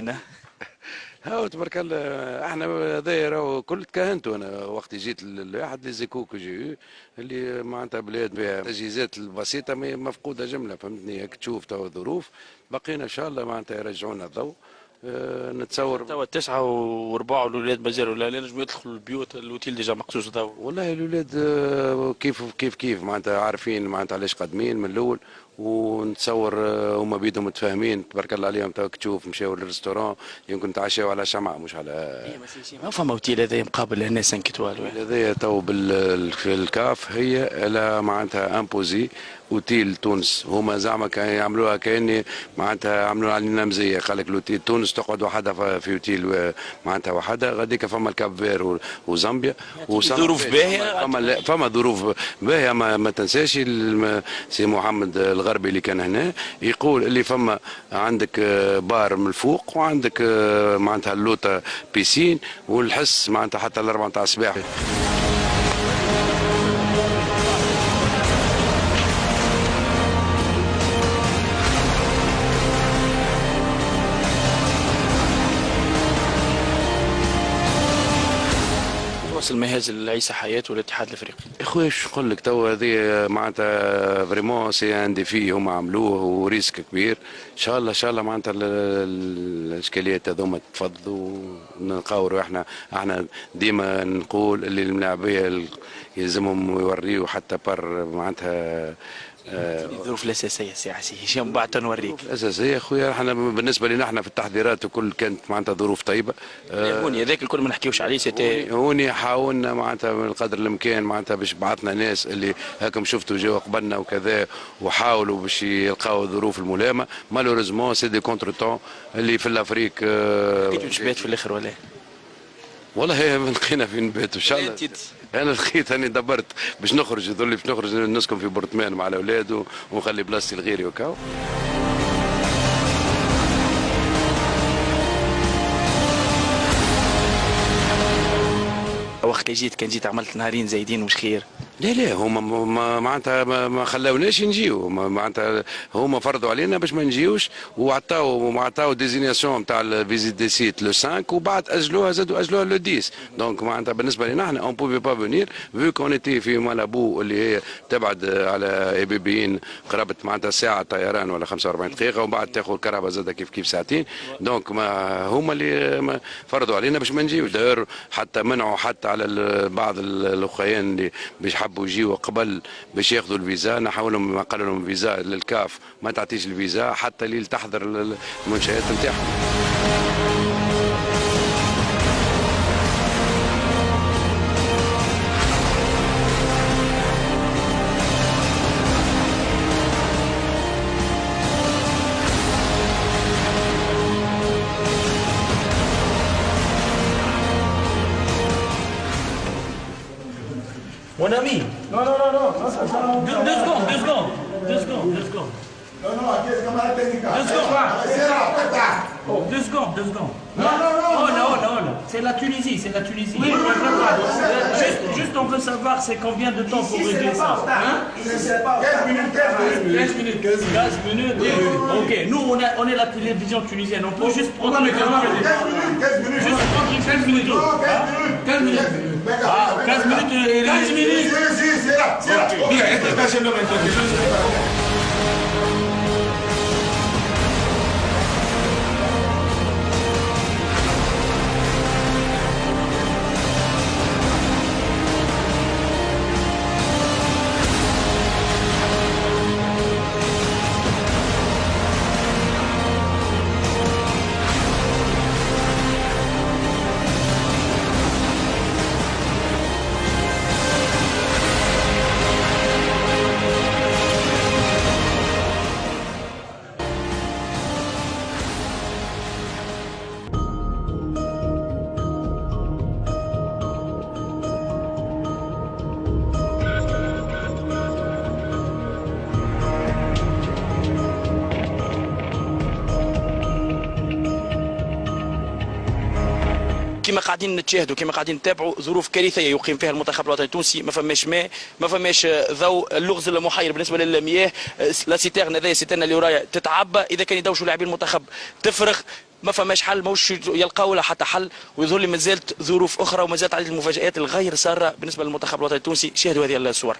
موجودين. هاو تبارك الله. احنا هذايا راهو كل تكهنتوا. انا وقت جيت لواحد لي زيكوك جي اللي معناتها بلاد بها التجهيزات البسيطه مفقوده جمله، فهمتني. هيك تشوف تو الظروف بقينا ان شاء الله معناتها يرجعونا الضوء. نتصور توا 9 و4 الاولاد مازالوا لا نجموا يدخلوا البيوت، الاوتيل ديجا مقصوص توا. والله الاولاد كيف معناتها عارفين معناتها علاش قادمين من الاول، ونتصور هما بيدهم متفاهمين تبارك الله عليهم. تو تشوف مشاو للريستورون يمكن تعشاو على شمعة مش على ما فما اوتيل هذا مقابل هنا 5 ايطوال. هذايا تو في الكاف هي على معناتها امبوزي اوتيل تونس. هما زعما كان يعملوها كاني معناتها عملوا علينا مزيه. قال لك الاوتيل تونس تقعد وحدها في اوتيل معناتها وحدها. غاديك فما الكاب فير وزامبيا ظروف باهيه. فما ظروف باهيه. ما تنساش سي محمد الغربي اللي كان هنا يقول اللي فما عندك بار من الفوق وعندك معناتها اللوطه بيسين والحس معناتها حتى الاربعه تاع الصباح. المهازل عيسى حياة والاتحاد الافريقي. اخويا شو نقول لك تو هذه معناتها فريمون سي ان ديفي هما عملوه وريسك كبير. ان شاء الله معناتها الاشكاليات هذوما تفضوا ونقاوروا. احنا ديما نقول اللي الملاعبيه يلزمهم يوريوا حتى بر معناتها الظروف الاساسيه سي هشام بعد تنوريك. الاساسيه خويا احنا بالنسبه لنا احنا في التحضيرات وكل كانت معناتها ظروف طيبه. هوني هذاك الكل ما نحكيوش عليه هوني حاولنا معناتها من قدر الامكان معناتها باش بعثنا ناس اللي هاكم شفتوا جاوا قبلنا وكذا وحاولوا باش يلقاو الظروف الملائمه. مالوريزمون سي دي كونتر تون اللي في الافريق. لقيتوا جبات في الاخر ولا؟ والله لقينا في نبات ان شاء الله. انا لقيت اني دبرت باش نخرج يظل باش نخرج نسكن في برطمان مع الاولاد ونخلي بلاصتي لغيري وكاو. وقت اللي كان جيت عملت نهارين زايدين مش خير. لا هما معناتها ما خلاوناش نجيو. معناتها هما فرضوا علينا باش ما نجيوش وعطاو ديزينياسيون نتاع الفيزيت دي سيت لو 5 وبعد زادوا اجلوها لو 10. دونك معناتها بالنسبه لنا احنا اون بوفي با فونير فيو كون ايتي في مالابو اللي هي تبعد على ايبيبيين قرابه معناتها ساعه طيران ولا 45 دقيقه وبعد تاخذ الكهرباء زادة كيف ساعتين. دونك ما هما اللي فرضوا علينا باش ما نجيو. دار حتى منعوا حتى على بعض الاخوان اللي باش حبوا يجيوا قبل باش ياخذوا الفيزا. نحاولهم ما قالوا لهم فيزا للكاف ما تعطيش الفيزا حتى اللي تحضر المنشآت نتاعهم. Mon ami. Non. Deux secondes. Non, qu'est-ce qu'on a la technique? 2 secondes. Non. Hola. C'est la Tunisie. Oui, juste on veut savoir c'est combien de temps pour régler ça. Hein? 15 minutes. Ok, nous on est la télévision tunisienne, on peut juste prendre 15 minutes. Juste prendre 15 minutes. 15 minutes. 15 minutes. 15 minutes. C'est là. Bien, attention maintenant. كما قاعدين نتشاهدوا كما قاعدين نتابعوا ظروف كارثيه يقيم فيها المنتخب الوطني التونسي. ما فماش ماء، ما فماش ضوء، اللغز المحير بالنسبه للمياه. لا سيتيرن هذايا السيتيرن اللي ورايا تتعبى، اذا كان يدوشوا لاعبين المنتخب تفرغ. ما فماش حل، موش يلقاو لها حتى حل، ويظهر لي مازالت ظروف اخرى ومازالت عدد المفاجات الغير ساره بالنسبه للمنتخب الوطني التونسي. شاهدوا هذه الصور.